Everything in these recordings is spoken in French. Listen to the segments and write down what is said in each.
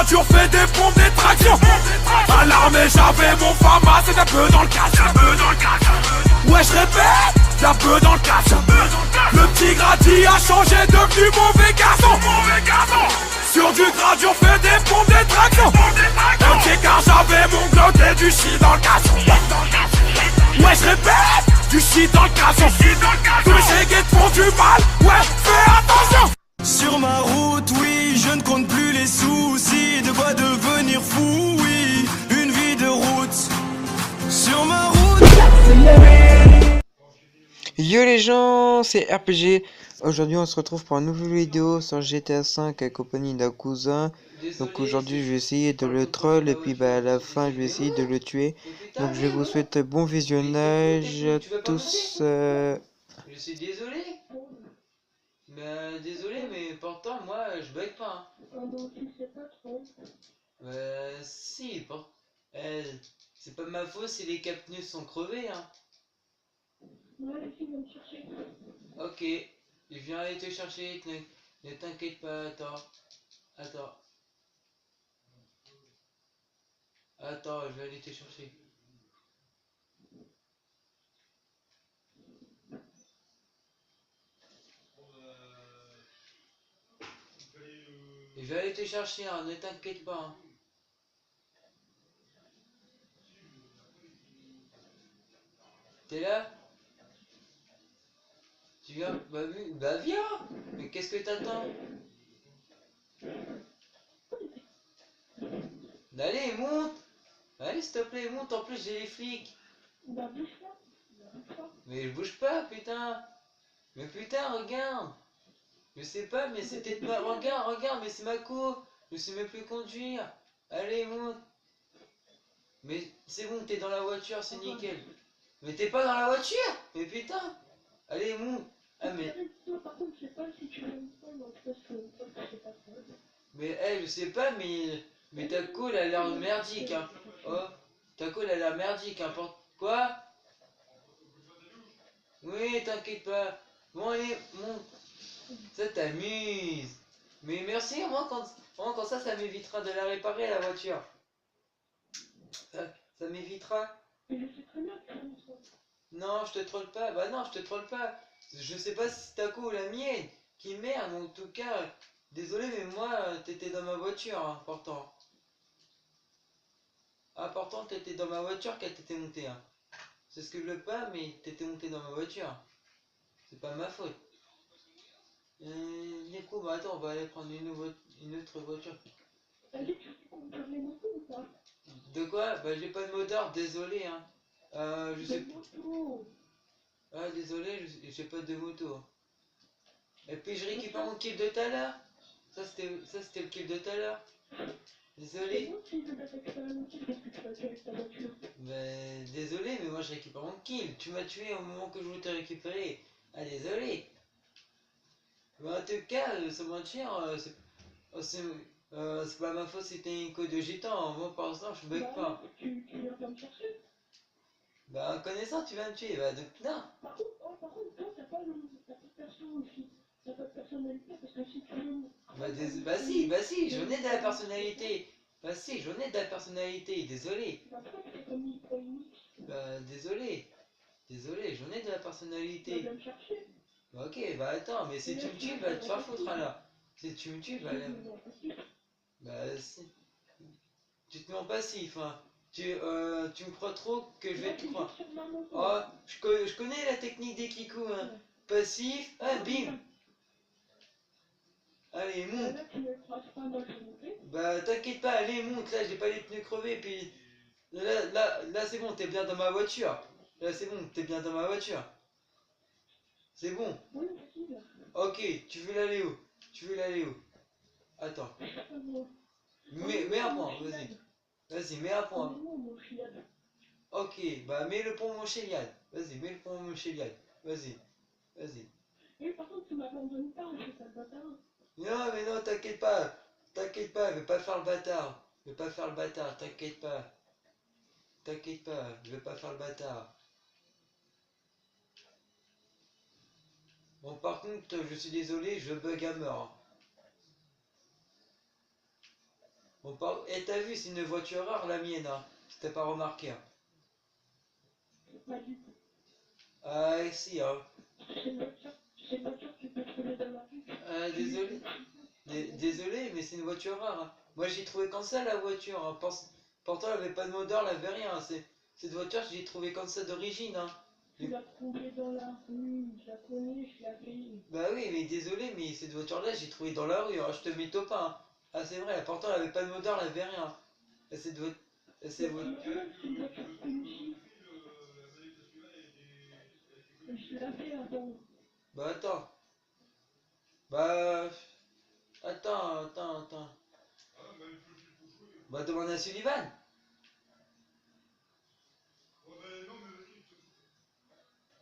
gradure fait des pompes, des tractions. À l'armée j'avais mon fama, c'est un peu dans le casse. Ouais je répète, y'a peu dans le casse. Le petit gradi a changé, devenu mauvais garçon. Sur du gradure fait des pompes, des tractions. Ok car j'avais mon glock et du shit dans le casse. Ouais je répète, du shit dans le casson. Tous les chéguettes font du mal, ouais fais attention. Sur ma route, oui, je ne compte plus les soucis. De quoi devenir fou, oui, une vie de route. Sur ma route. Yo les gens, c'est RPG. Aujourd'hui on se retrouve pour une nouvelle vidéo sur GTA 5 accompagné d'un cousin. Donc aujourd'hui je vais essayer de le troll et puis à la fin je vais essayer de le tuer. Donc je vous souhaite bon visionnage à tous. Je suis désolé. Désolé, mais pourtant moi je bug pas. Si, c'est pas ma faute si les cap pneus sont crevés. Hein. Ok, je viens aller te chercher, ne t'inquiète pas, attends, je vais aller te chercher. Je vais aller te chercher, hein, ne t'inquiète pas. Hein. T'es là? Tu viens? Bah viens! Mais qu'est-ce que t'attends? Allez, monte! Allez, s'il te plaît, monte, en plus j'ai les flics. Mais je bouge pas, putain! Mais putain, regarde! Je sais pas, mais c'est peut-être ma... Regarde, mais c'est ma cour! Je sais même plus conduire! Allez, monte! Mais c'est bon, t'es dans la voiture, c'est nickel! Mais t'es pas dans la voiture! Mais putain! Allez, monte! Ah, mais... Mais, je sais pas, mais ta colle a l'air merdique, hein! Oh! Ta colle a l'air merdique, hein! Quoi? Oui, t'inquiète pas! Bon, allez, monte! Ça t'amuse. Mais merci, moi quand ça m'évitera de la réparer la voiture. Ça m'évitera. Non, je te troll pas. Bah non, je te troll pas. Je sais pas si c'est ta co ou la mienne qui merde. En tout cas, désolé, mais moi, t'étais dans ma voiture, hein, pourtant. Ah, pourtant, t'étais dans ma voiture quand t'étais monté. Hein. C'est ce que je veux pas, mais t'étais monté dans ma voiture. C'est pas ma faute. Nico, bah attends, on va aller prendre une autre voiture. De quoi? Bah j'ai pas de moteur, désolé hein. Je sais pas. Ah désolé, j'ai pas de moto. Et puis je récupère mon kill de tout à l'heure. Ça c'était le kill de tout à l'heure. Désolé. Désolé, mais moi je récupère mon kill. Tu m'as tué au moment que je voulais te récupérer. Ah désolé. Mais en tout cas, sans mentir, c'est pas ma faute si t'es une code de gitan. Moi par exemple je bug pas. Tu viens me chercher. Bah en connaissant tu vas me tuer. Bah donc non. Par contre, toi t'as pas de perso aussi. T'as pas de personnalité parce que si tu veux... Bah si, j'en ai de la personnalité. Bah si, j'en ai de la personnalité, désolé. Bah désolé. Désolé, j'en ai de la personnalité. Tu vas me chercher. Bah ok, bah attends, mais si tu me tues, va te faire foutre alors. Si tu me tues, bah si. Tu te mets en passif, hein. Tu me crois trop que je vais te croire. Oh, je connais la technique des kikous, hein. Passif, ah bim. Allez, monte. Bah t'inquiète pas, allez, monte, là j'ai pas les pneus crevés, puis... Là c'est bon, t'es bien dans ma voiture. Là c'est bon, t'es bien dans ma voiture. C'est bon. Ok, tu veux l'aller où? Tu veux l'aller où? Attends. Mets un point, vas-y. Vas-y, mets un point. Ok, bah mets le pont mon Chéliade. Vas-y, mets le pont mon Chéliade. Vas-y, vas-y. Par contre, tu m'abandonnes pas, je fais pas le bâtard. Non, mais non, t'inquiète pas. T'inquiète pas, je vais pas faire le bâtard. Je vais pas faire le bâtard, t'inquiète pas. T'inquiète pas, je vais pas faire le bâtard. Bon, par contre, je suis désolé, je bug à mort. Bon, et t'as vu, c'est une voiture rare la mienne, hein. Si t'as pas remarqué. Hein. Pas du tout. Ah, si, hein. C'est une voiture que tu peux trouver dans la rue. Désolé. Désolé, mais c'est une voiture rare. Hein. Moi, j'ai trouvé comme ça la voiture. Hein. Pourtant, elle avait pas de moteur, elle avait rien. Hein. Cette voiture, j'ai trouvé comme ça d'origine. Hein. Tu l'as trouvée dans la rue, je la connais, je l'avais. Bah oui, mais désolé, mais cette voiture-là, j'ai trouvé dans la rue. Hein. Je te mytho pas. Hein. Ah, c'est vrai. Pourtant, elle avait pas de moteur, elle avait rien. Et cette voiture. C'est une voiture ici. Je l'avais avant. Bah attends. Bah. Attends. Bah demande à Sullivan.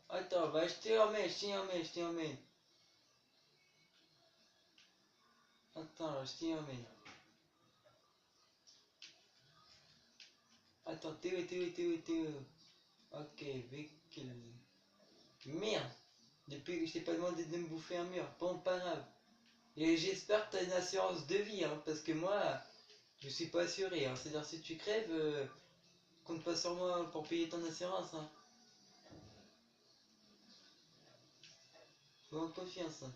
Attends, bah je t'y emmène. Attends, je t'y emmène. Attends, t'es où? Ok, véhicule. Merde. Depuis que je t'ai pas demandé de me bouffer un mur. Bon, pas grave. Et j'espère que t'as une assurance de vie, hein, parce que moi, je suis pas assuré. Hein. C'est-à-dire, si tu crèves, compte pas sur moi pour payer ton assurance. Hein. Fais-moi confiance. Hein.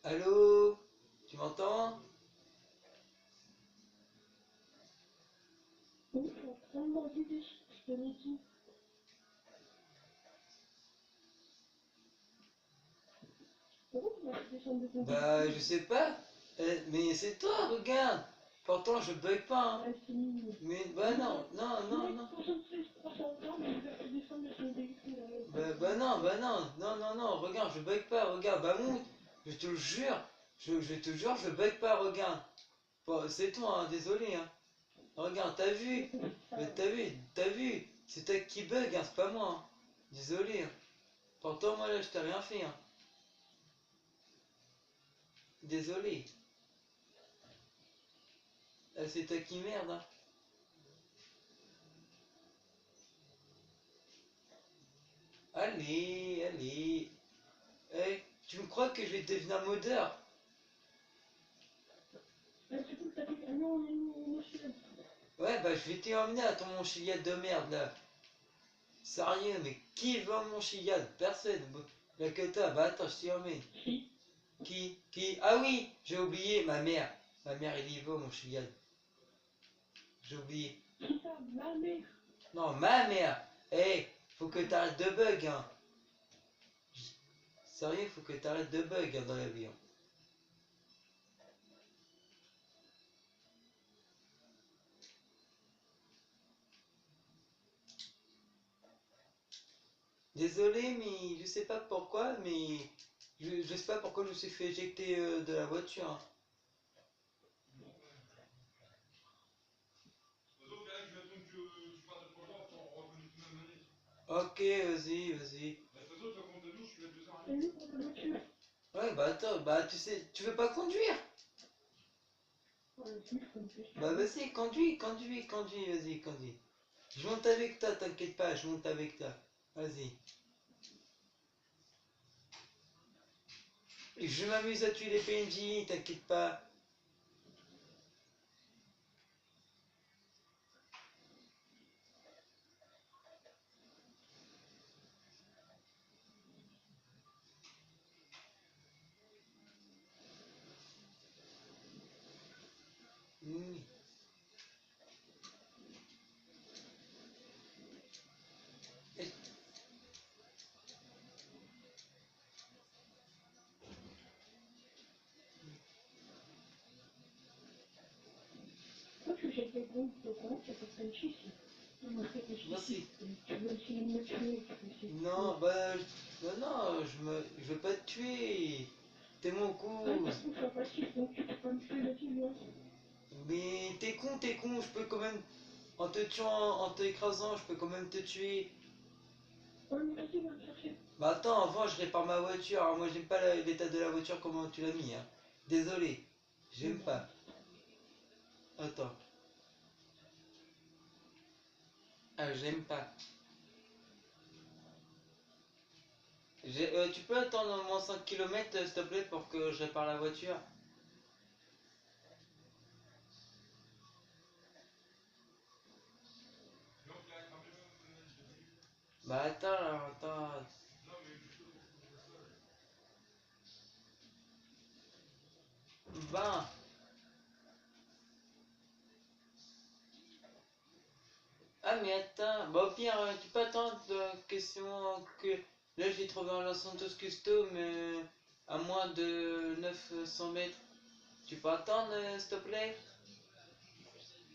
Allô? Tu m'entends? Oui, je suis en train de manger des chips, je te l'ai dit. Pourquoi tu vas descendre de ton Bah, je sais pas. Mais c'est toi, regarde. Pourtant, je bug pas. Hein. Mais, bah non. Non, regarde, je bug pas, regarde, bah monte, je te le jure, je te jure, je bug pas, regarde. Bon, c'est toi, hein, désolé, hein. Regarde, t'as vu, c'est toi qui bug, hein, c'est pas moi, hein. Désolé, hein. Pourtant, moi, là, je t'ai rien fait, hein. Désolé. C'est toi qui merde, hein. Allez. Eh, tu me crois que je vais devenir modeur? Ouais, bah je vais t'emmener à ton Montchiliade de merde là. Sérieux, mais qui vend mon Chiliade? Personne. La que t'as, bah attends, je t'y emmène. Qui? Ah oui, j'ai oublié, ma mère. Ma mère, elle y va, mon Chiliade. J'ai oublié. Non, ma mère. Eh, faut que t'arrêtes de bug, hein. Sérieux, faut que t'arrêtes de bug hein, dans l'avion. Désolé, mais je sais pas pourquoi, mais je sais pas pourquoi je me suis fait éjecter de la voiture. Hein. Ok, vas-y. Ouais, bah attends, bah tu sais, tu veux pas conduire? Bah vas-y, conduis, vas-y, conduis. Je monte avec toi, t'inquiète pas, je monte avec toi. Vas-y. Je m'amuse à tuer les PNJ, t'inquiète pas. Oui. Pourquoi tu jettes des bombes de quoi? C'est pour ça que tu Merci. Tu veux essayer de me tuer, tu veux essayer de Non, bah, non, je veux pas te tuer. T'es mon coup. Ouais, parce que c'est facile, donc tu peux pas me tuer là, tu viens. Mais t'es con, je peux quand même, en te tuant, en t'écrasant, je peux quand même te tuer. Ouais, mais vas-y, va me chercher. Bah attends, avant je répare ma voiture. Alors moi j'aime pas l'état de la voiture, comment tu l'as mis, hein. Désolé, j'aime pas. Attends. Ah, j'aime pas. Tu peux attendre au moins 5 km s'il te plaît pour que je répare la voiture? Bah attends, alors, attends. Ben. Ah mais attends, bah au pire, tu peux attendre question que... Là j'ai trouvé un Los Santos Custom à moins de 900 mètres. Tu peux attendre s'il te plaît?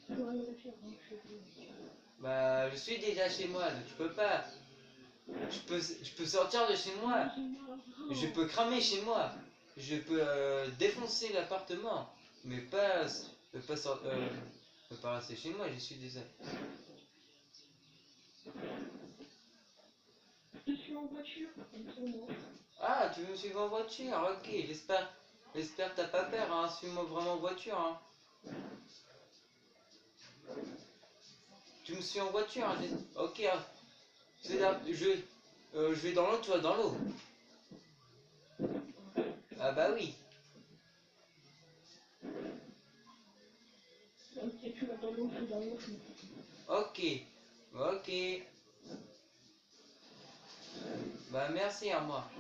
Ouais, c'est bon, je suis Bah je suis déjà chez moi, donc je peux pas. Je peux sortir de chez moi. Je peux cramer chez moi. Je peux défoncer l'appartement. Mais pas rester chez moi, je suis déjà. Je suis en voiture, comme ça, moi. Ah, tu veux me suivre en voiture? Ok, j'espère que t'as pas peur, hein. Suis-moi vraiment en voiture, hein. Tu me suis en voiture, hein. Ok, hein. Je vais dans l'eau, tu vas dans l'eau. Ah bah oui. Ok, tu vas dans l'eau, je suis dans l'eau, je me Ok, ok. Bah merci à moi.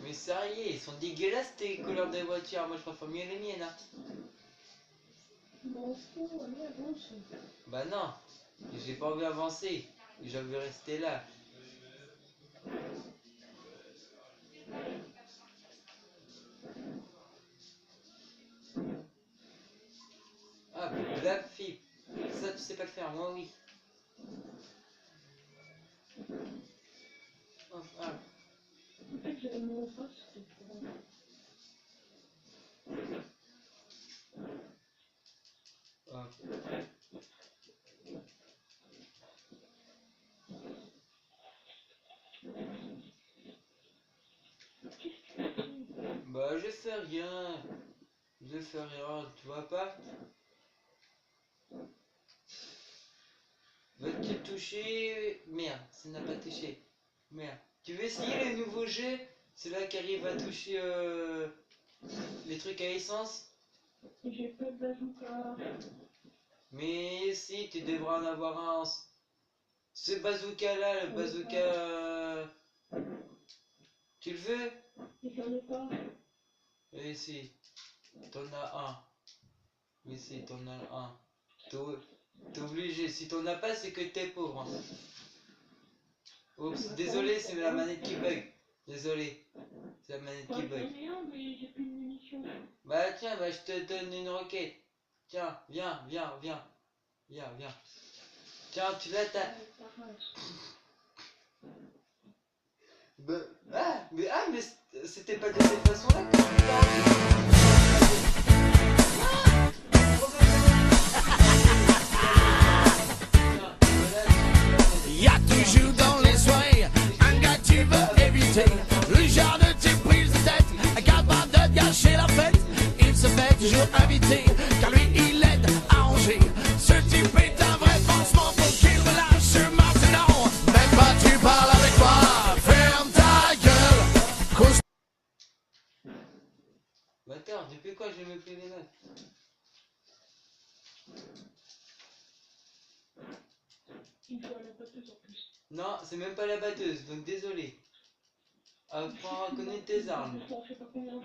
Mais sérieux, ils sont dégueulasses tes couleurs des voitures. Moi je préfère mieux les miennes, hein. m'en fous, allez, avance. Bah non, j'ai pas envie d'avancer. J'ai envie de rester là. Ah, Black Flip. Ça, tu sais pas le faire, moi oui. Oh, ah. En fait, j'avais mon face, c'était pour... Ah. Bah je fais rien. Je fais rien, tu vois pas? Va-t-il toucher? Merde, ça n'a pas touché. Merde. Tu veux essayer le nouveau jeu? C'est là qui arrive à toucher les trucs à essence? J'ai pas de bazooka. Mais si, tu devras en avoir un. Ce bazooka là, le bazooka... Tu le veux? Et j'en ai pas. Et si, t'en as un. Mais si, t'en as un. T'es obligé. Si t'en as pas, c'est que t'es pauvre, hein. Oups, désolé, c'est la manette qui bug. Désolé, c'est la manette qui Enfin, bug. j'en ai un, mais j'ai plus de munitions. Bah tiens, bah je te donne une roquette. Tiens, viens, viens, viens. Viens, viens. Tiens, tu l'as ta... Bah, mais c'était pas de cette façon-là que tu parles. Y'a toujours dans les soirées un gars que tu veux éviter. Le genre de type prise de tête, capable de gâcher la fête. Il se fait toujours inviter, car lui il aide à ranger. Ce type est un vrai pansement pour qu'il relâche maintenant. Même pas tu parles avec moi, ferme ta gueule. Bah attends, depuis quoi je me fais les notes? Il faut la batteuse en plus. Non, c'est même pas la batteuse, donc désolé. Apprends à reconnaître tes armes. Ça fait pas combien.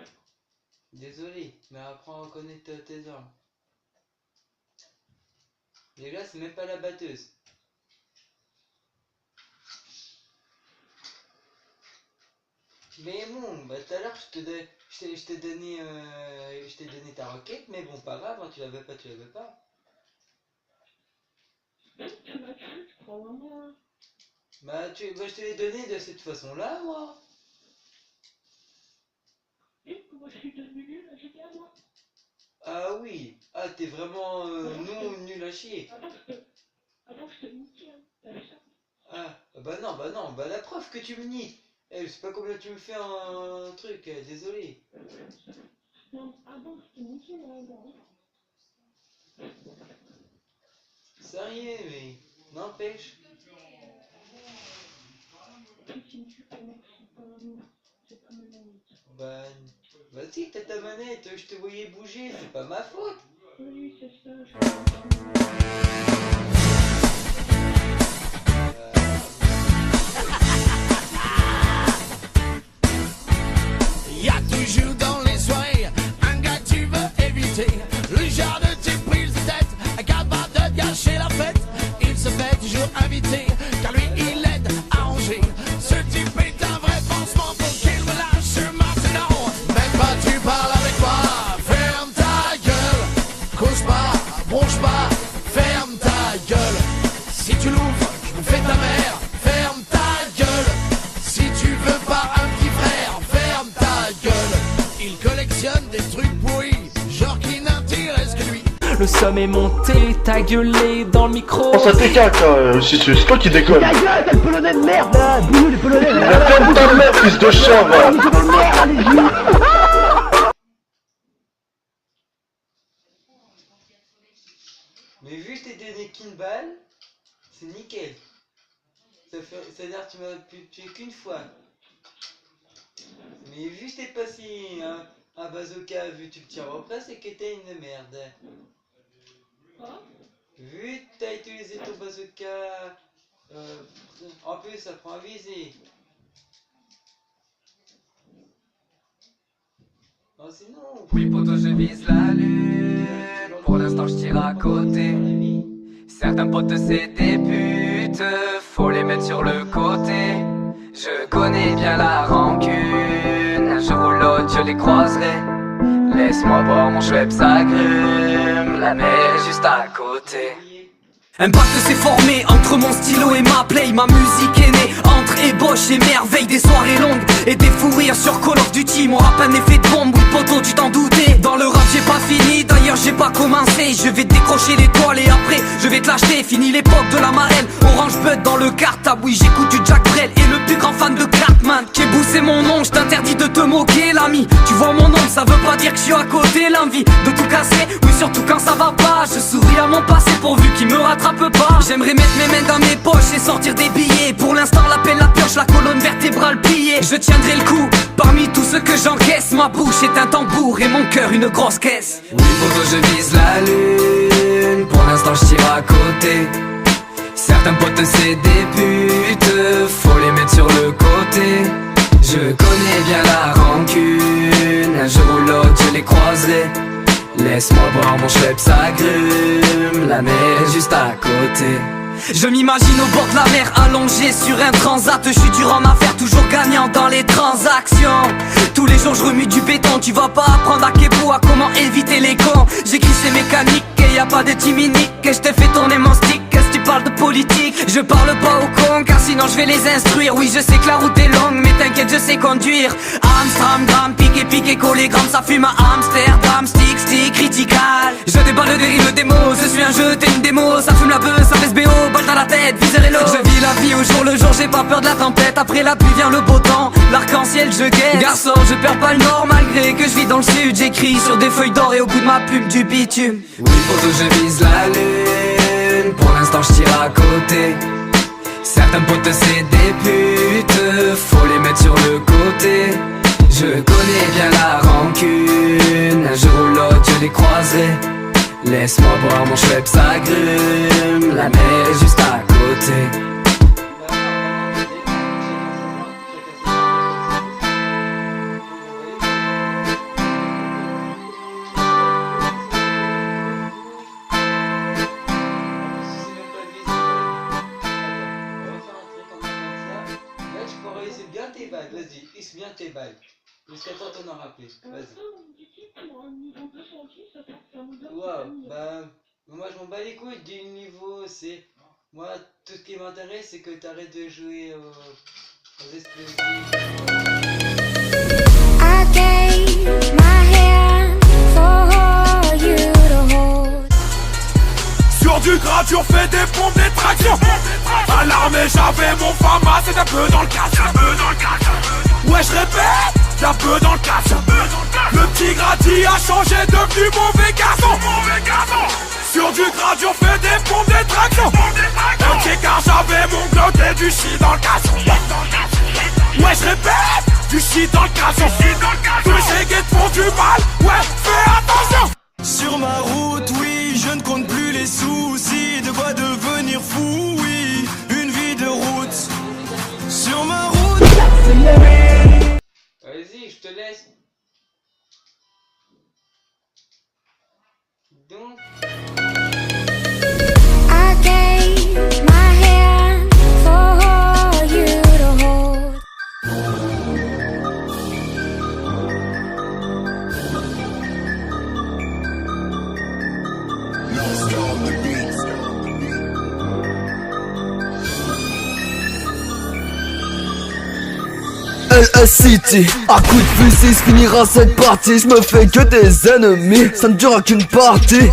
Désolé, mais apprends à reconnaître tes armes. Et là, c'est même pas la batteuse. Mais bon, bah tout à l'heure, je t'ai donné ta roquette, mais bon, pas grave, hein, tu l'avais pas, tu l'avais pas. Tu m'as tué, tu crois vraiment, hein. Bah, je te l'ai donné de cette façon-là, moi. Et comment je suis devenu nul à GTA, moi? Ah oui, ah, t'es vraiment nul à chier. Avant, je te niquais, hein. T'as vu ça? Ah, bah non, bah la preuve que tu me nies. Eh, je sais pas combien tu me fais un truc, désolé. Non, avant, je te niquais, là, avant. Sérieux, mais n'empêche. Et si si tu connais que c'est pas ma limite. Bah, vas-y, t'as ta manette, je te voyais bouger, c'est pas ma faute. Oui, c'est ça, Y a toujours dans les soirées un gars que tu veux éviter. Le genre de type prise de tête, capable de gâcher la fête. Il se fait toujours inviter, car lui il aide à ranger. Ce type est un vrai pansement pour qu'il me lâche maintenant. Même pas tu parles avec moi, ferme ta gueule. Cause pas, bronche pas, ferme ta gueule. Si tu l'ouvres, je me fais ta mère, ferme ta gueule. Si tu veux pas un petit frère, ferme ta gueule. Il collectionne des trucs pourris, genre qui n'intéressent que lui. Le somme est monté, t'as gueulé dans le micro. Oh ça t'écarte, c'est toi qui déconne. Ta gueule, t'as le polonais de merde là. Bisous les polonais. La ferme ta mère, fils de chien, va. Mais vu que t'es donné qu'une balle, c'est nickel. C'est-à-dire que tu m'as pu tuer qu'une fois. Mais vu que t'es passé un bazooka, vu que tu le tires au plat, c'est que t'es une merde. Quoi? Vu que t'as utilisé ton bazooka, en plus ça prend à viser. Oh sinon... Oui poto je vise la lune, pour l'instant je tire à côté. Certains potes c'est des putes, faut les mettre sur le côté. Je connais bien la rancune, un jour ou l'autre je les croiserai. Laisse-moi boire mon Schweppes agrume, la mer est juste à côté. Un pacte s'est formé entre mon stylo et ma play. Ma musique est née entre ébauche et merveille. Des soirées longues et des fous rires sur Call of Duty. Mon rap un effet de bombe, oui poto tu t'en doutais. Dans le rap j'ai pas fini, d'ailleurs j'ai pas commencé. Je vais décrocher l'étoile et après je vais te l'acheter. Fini l'époque de la marraine, Orange Bud dans le cartable. Oui j'écoute du Jack Brel et le plus grand fan de Cartman. Kebou c'est mon nom, je t'interdis de te moquer l'ami. Tu vois mon nom, ça veut pas dire que je suis à côté. L'envie de tout casser, oui surtout quand ça va pas. Je souris à mon passé pourvu qu'il me rattrape pas. J'aimerais mettre mes mains dans mes poches et sortir des billets. Pour l'instant l'appel la pioche, la colonne vertébrale pliée. Je tiendrai le coup, parmi tout ce que j'encaisse. Ma bouche est un tambour et mon cœur une grosse caisse. Oui poto je vise la lune, pour l'instant je tire à côté. Certains potes c'est des putes, faut les mettre sur le côté. Je connais bien la rancune, un jour ou l'autre je les croiserai. Laisse-moi boire mon Schweppes agrume, la mer est juste à côté. Je m'imagine au bord de la mer, allongé sur un transat. Je suis dur en affaires, toujours gagnant dans les transactions. Tous les jours je remue du béton, tu vas pas apprendre à Kebou à comment éviter les cons. J'écris ces mécaniques et y a pas de timinique. Et je te fais tourner mon stick, qu'est-ce que tu parles de politique? Je parle pas aux cons car sinon je vais les instruire. Oui je sais que la route est longue mais t'inquiète je sais conduire. Amsterdam, piqué, collégramme, ça fume à Amsterdam. Stick, critical. Je déballe des rimes, des mots, je suis un jeu, t'es une démo. Ça fume la beuh, ça fait BO, balle dans la tête, viser l'eau. Je vis la vie au jour le jour, j'ai pas peur de la tempête. Après la pluie vient le beau temps, l'arc-en-ciel je guette. Garçon, je perds pas le nord malgré que je vis dans le sud. J'écris sur des feuilles d'or et au bout de ma plume du bitume. Oui poto je vise la lune, pour l'instant je tire à côté. Certains potes c'est des putes, faut les mettre sur le côté. Je connais bien la rancune, un jour ou l'autre je les croiserai. Laisse-moi boire mon Schweppes agrume, la mer est juste à côté. Vas-y, hisse bien tes balles. Jusqu'à temps t'en auras plus. Vas-y. Wow, bah moi je m'en bats les couilles du niveau, c'est... Moi tout ce qui m'intéresse c'est que t'arrêtes de jouer aux explosifs. I gave my hand for you to hold. Sur du gradure, fais des pompes, des tractions. À l'armée j'avais mon fama, c'est un peu dans le casse. Ouais je répète, y'a peu dans le casse. Le petit Grady a changé, devenu mauvais garçon. Sur du gradure, fais des pompes, des tractions. Ok car j'avais mon Glock et du shit dans le casse. Ouais, je répète, du shit dans le caleçon. Tous les chéguettes font du mal, ouais, fais attention. Sur ma route, oui, je ne compte plus les soucis. De quoi devenir fou, oui, une vie de route. Sur ma route. Vas-y, je te laisse. Donc. I gave my hand for you to hold. LS City, à coup de fusil se finira cette partie. Je me fais que des ennemis, ça ne durera qu'une partie.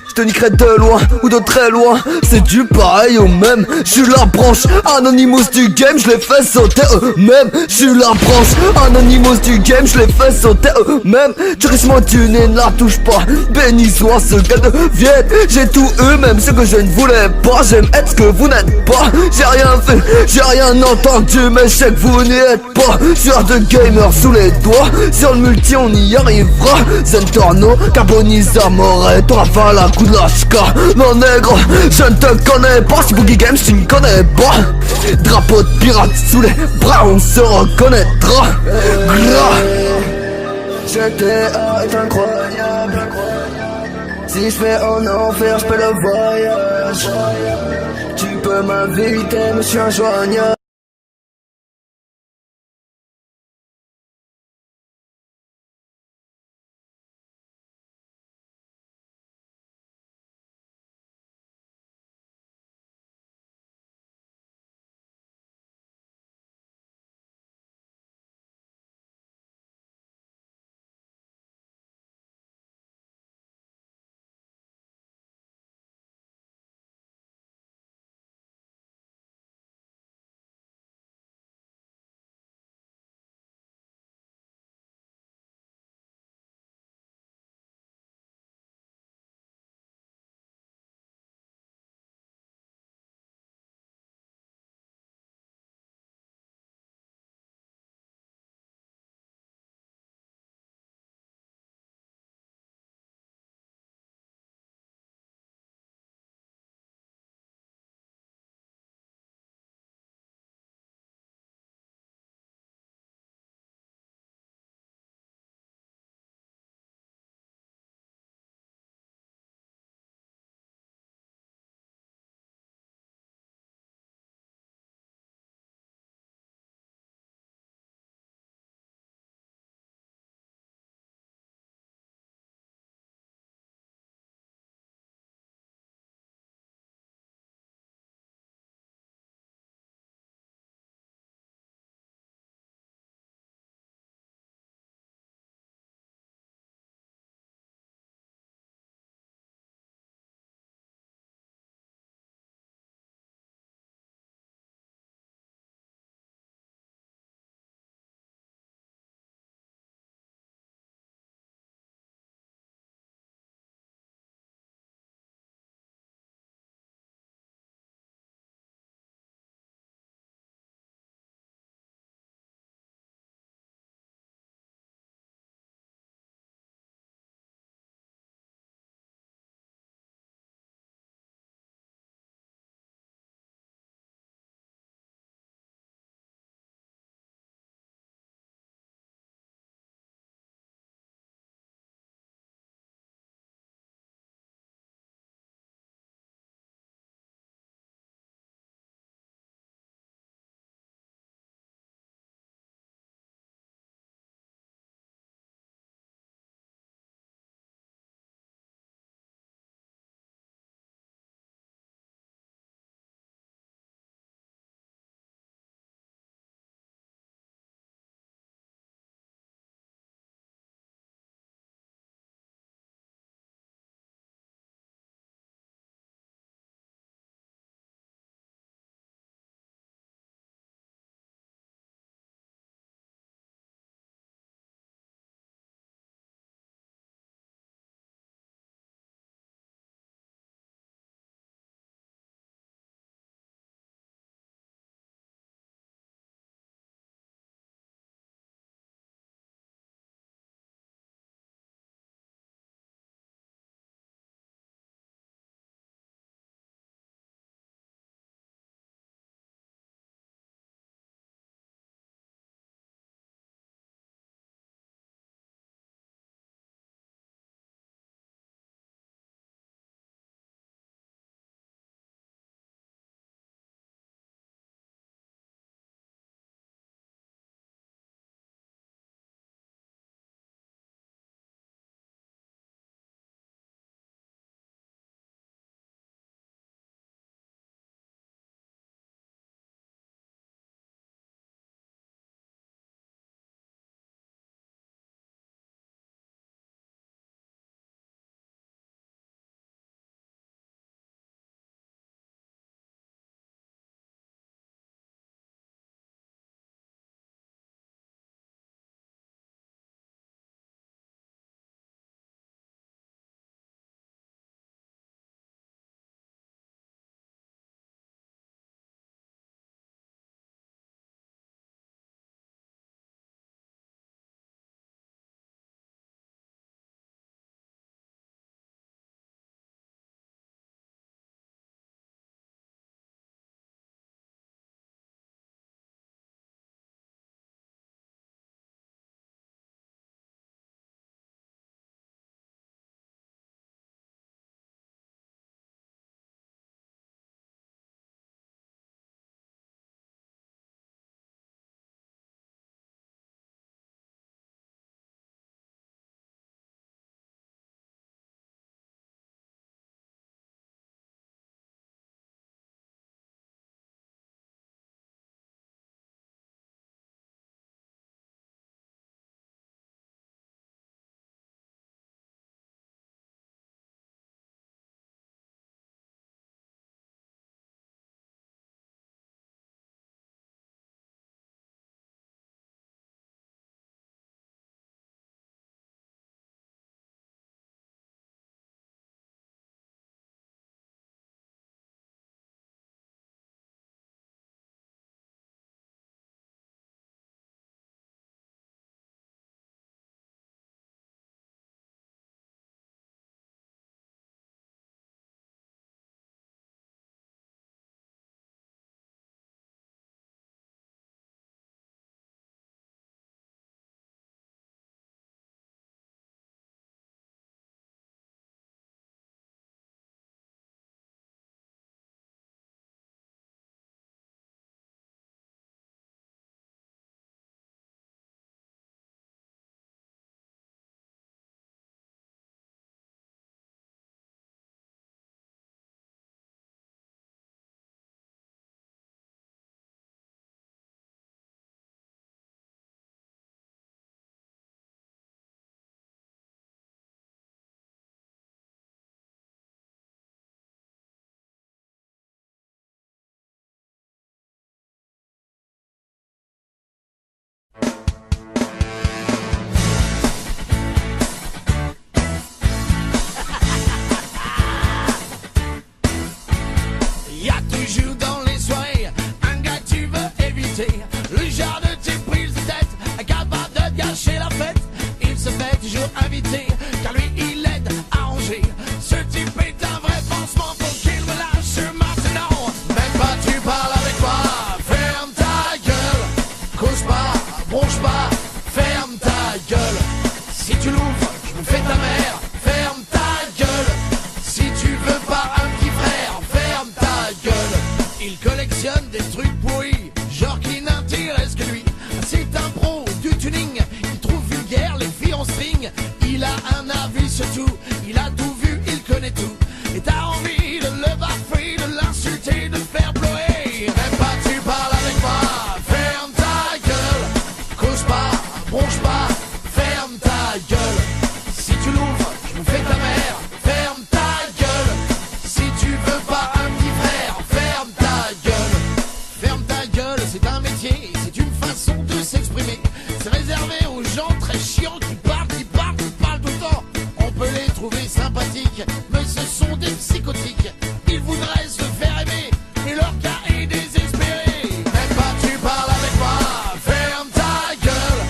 Je te niquerai de loin ou de très loin, c'est du pareil au même. J'suis la branche Anonymous du game, je les fais sauter eux-mêmes. J'suis la branche Anonymous du game, je les fais sauter eux-mêmes. Tu risques moi tu ne la touche pas, béni soit ce gars de Viette. J'ai tout eu, même ce que je ne voulais pas. J'aime être ce que vous n'êtes pas. J'ai rien fait, j'ai rien entendu, mais je sais que vous n'y êtes pas. J'suis un de gamer sous les doigts, sur le multi on y arrivera. Zentorno, Carbonisa, Moret, t'auras pas la coup de l'HK. Non nègre, je ne te connais pas. Si Boogie Games tu ne connais pas. Drapeau de pirate sous les bras, on se reconnaîtra. GTA est incroyable. Si je fais en enfer, je fais le voyage. Tu peux m'inviter, mais je suis injoignable. tout, il a tout vu, il connaît tout. Et t'as envie de le bafouer, de l'insulter, de le faire pleurer. Même pas tu parles avec moi, ferme ta gueule. Cause pas, bronche pas, ferme ta gueule. Si tu l'ouvres, je me fais ta mère, ferme ta gueule. Si tu veux pas un petit frère, ferme ta gueule. Ferme ta gueule, c'est un métier, c'est une façon de s'exprimer. C'est réservé aux gens très chiants qui parlent tout le temps. On peut les trouver sympathiques, mais ce sont des psychotiques. Ils voudraient se faire aimer, et leur cas est désespéré. Même pas tu parles avec moi, ferme ta gueule.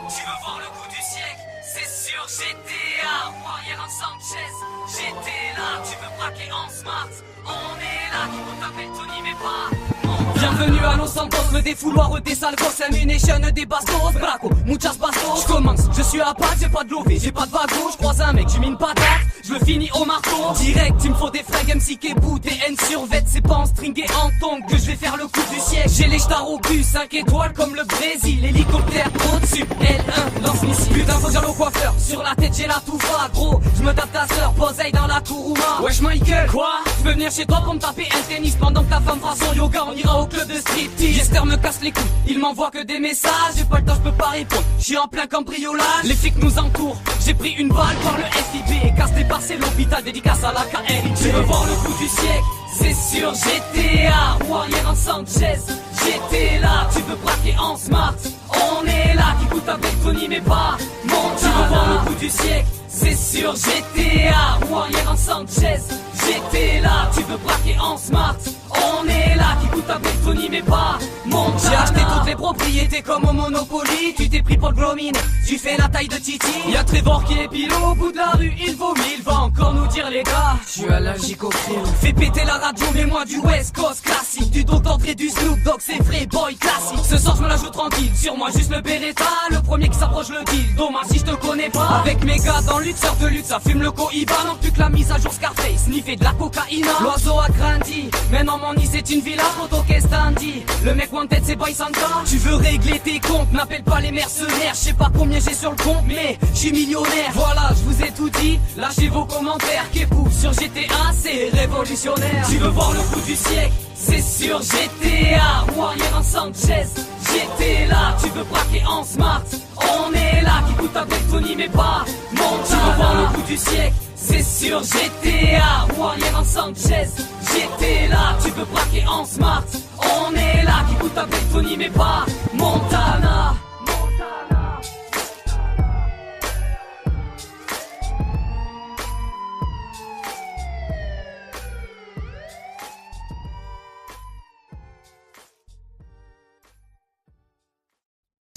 Tu veux voir le coup du siècle, c'est sûr, GTA, Warrior en Sanchez, j'étais là, tu veux braquer en smart, on est là, qui vont taper Tony mais pas. Bienvenue à Los Santos, le défouloir des sales gosses, ammunition des bastos, braco, muchas bastos. Je commence, je suis à patte, j'ai pas de lové, j'ai pas de wagon, je croise un mec, tu mets une patate, je le finis au marteau. Direct, il me faut des fringues MC Kebou, des N sur vêt, c'est pas en string et en tongue que je vais faire le coup du siècle. J'ai les stars au cul, 5 étoiles comme le Brésil, hélicoptère au-dessus, L1, lance-missile. Putain, faut dire le coiffeur, sur la tête j'ai la touffa, gros, je me tape ta sœur, poseille dans la Kuruma. Wesh Michael, quoi? Je peux venir chez toi pour me taper un tennis pendant que ta femme fera son yoga, on ira au club de striptease. Jester me casse les couilles, il m'envoie que des messages, j'ai pas le temps, je peux pas répondre, je suis en plein cambriolage. Les flics nous entourent, j'ai pris une balle par le FIB, casse des parcelles, l'hôpital dédicace à la KRI. Tu veux voir le coup du siècle, c'est sûr, GTA, Warrior en Sanchez, j'étais là, tu veux braquer en smart, on est là, qui coûte avec Tony mais pas Montana. Tu veux voir le coup du siècle, c'est sûr, GTA, Warrior en Sanchez, j'étais là, tu veux braquer en smart, on est là, qui coûte avec Tony mais pas Montana. J'ai acheté toutes les propriétés comme au Monopoly, tu t'es pris pour le Glomine, tu fais la taille de Titi. Y'a Trevor qui est pile au bout de la rue, il vomit, il va encore nous dire les gars, je suis allergique au crime. Fais péter la radio, mets-moi du West Coast classique, du Dr Dre, du Snoop Dogg, c'est vrai boy classique. Ce soir je me la joue tranquille, sur moi juste le Beretta, le premier qui s'approche le deal, dommage si je te connais pas. Avec mes gars dans lutte, sœur de lutte, ça fume le Cohiba, non plus que la mise à jour Scarface, sniffer de la cocaïna. L'oiseau a grandi, maintenant mon nid c'est une villa, photo qu'est-ce t'en dis? Le mec wanted c'est Boy Santa. Tu veux régler tes comptes, n'appelle pas les mercenaires, je sais pas combien j'ai sur le compte, mais je suis millionnaire. Voilà, je vous ai tout dit, lâchez vos commentaires, Kepou sur GTA, c'est révolutionnaire. Tu veux voir le coup du siècle, c'est sûr, GTA, Warrior en Sanchez, j'étais là, tu veux braquer en smart, on est là, qui coûte avec Tony mais pas Montana. Tu veux voir le coup du siècle, c'est sûr, GTA, Warrior en Sanchez, j'étais là, tu veux braquer en smart, on est là, qui coûte avec Tony mais pas Montana.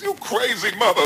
You crazy mother.